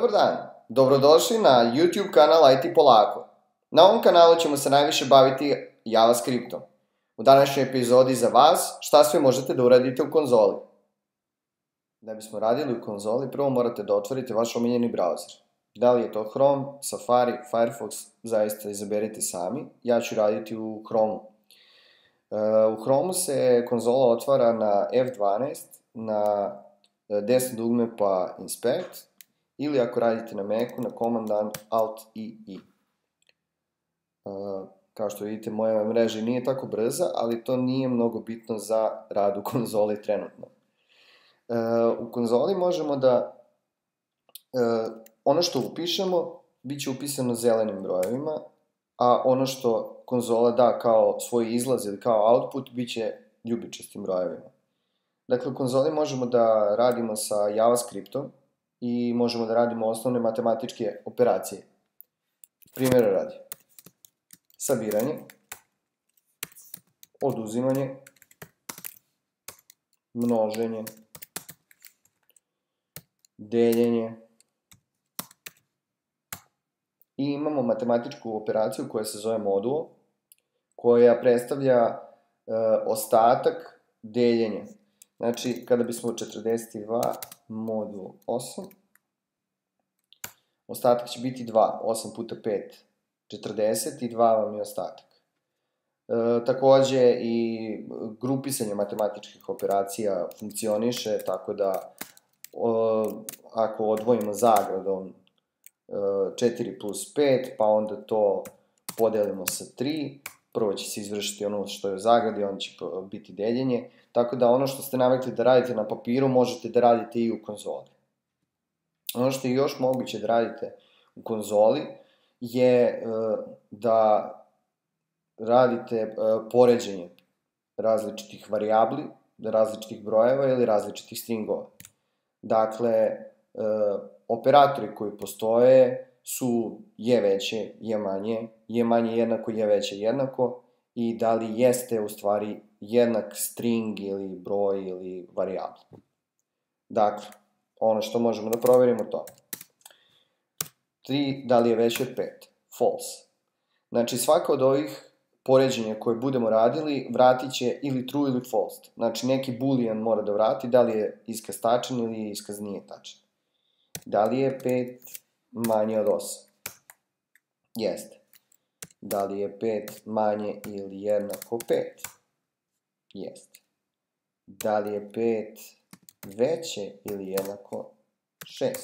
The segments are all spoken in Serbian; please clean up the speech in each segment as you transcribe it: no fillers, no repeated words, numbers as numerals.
Dobar dan, dobrodošli na YouTube kanal IT Polako. Na ovom kanalu ćemo se najviše baviti JavaScriptom. U današnjoj epizodi za vas šta sve možete da uradite u konzoli. Da bismo radili u konzoli, prvo morate da otvorite vaš omiljeni brauzer. Da li je to Chrome, Safari, Firefox, zaista izaberite sami. Ja ću raditi u Chromeu. U Chromeu se konzola otvara na F12, na desno dugme pa Inspect, ili ako radite na Macu, na Command Alt i I. Kao što vidite, moja mreža nije tako brza, ali to nije mnogo bitno za rad u konzoli trenutno. U konzoli možemo da ono što upišemo bit će upisano zelenim brojevima, a ono što konzola da kao svoj izlaz ili kao output bit će ljubičastim brojevima. Dakle, u konzoli možemo da radimo sa JavaScriptom i možemo da radimo osnovne matematičke operacije. Primjera radi. Sabiranje, oduzimanje, množenje, deljenje. I imamo matematičku operaciju koja se zove modulo, koja predstavlja ostatak deljenja. Znači, kada bismo 42 modul 8, ostatak će biti 2, 8 puta 5, 40 i 2 vam je ostatak. Takođe i grupisanje matematičkih operacija funkcioniše, tako da ako odvojimo zagradom 4 plus 5, pa onda to podelimo sa 3, prvo će se izvršiti ono što je u zagradi, onda će biti deljenje, tako da ono što ste navikli da radite na papiru možete da radite i u konzoli. Ono što je još moguće da radite u konzoli je da radite poređenje različitih varijabli, različitih brojeva ili različitih stringova. Dakle, operatori koji postoje su je veće, je manje jednako, je veće jednako i da li jeste u stvari jednak string ili broj ili varijabla. Dakle, ono što možemo da proverimo to. 3, da li je veće od 5? False. Znači, svaka od ovih poređenja koje budemo radili vratit će ili true ili false. Znači, neki boolean mora da vrati da li je iskaz tačan ili iskaz nije tačan. Da li je 5 manje od 8? Jeste. Da li je 5 manje ili jednako 5? Jeste. Da li je 5 veće ili jednako 6?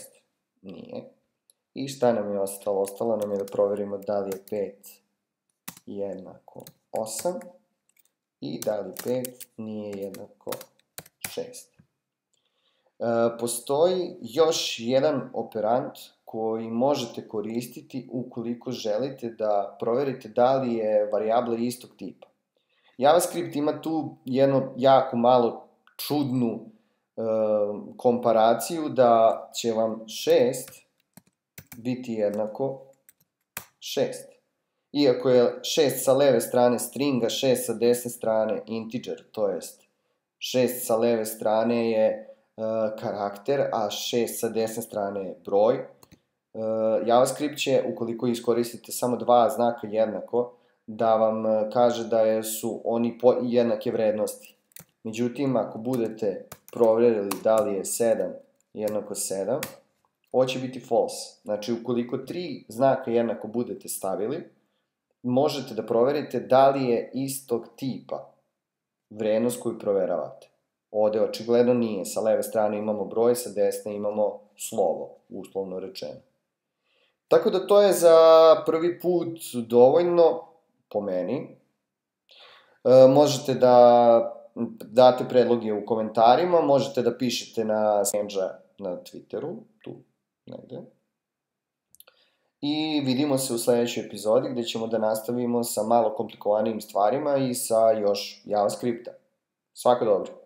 Nije. I šta nam je ostalo? Ostalo nam je da proverimo da li je 5 jednako 8 i da li 5 nije jednako 6. Postoji još jedan operant koji možete koristiti ukoliko želite da proverite da li je varijabla istog tipa. JavaScript ima tu jednu jako malo čudnu komparaciju da će vam 6 biti jednako 6. Iako je 6 sa leve strane stringa, 6 sa desne strane integer, to jest 6 sa leve strane je karakter, a 6 sa desne strane je broj. JavaScript će, ukoliko iskoristite samo dva znaka jednako, da vam kaže da su oni jednake vrednosti. Međutim, ako budete proverili da li je 7 jednako 7, ovo će biti false. Znači, ukoliko 3 znaka jednako budete stavili, možete da proverite da li je istog tipa vrednost koju proveravate. Ovde očigledno nije. Sa leve strane imamo broj, sa desne imamo slovo, uslovno rečeno. Tako da to je za prvi put dovoljno, po meni. Možete da date predloge u komentarima, možete da pišete na Senja na Twitteru, tu negde. I vidimo se u sledećoj epizodi gde ćemo da nastavimo sa malo komplikovanijim stvarima i sa još JavaScripta. Svako dobro!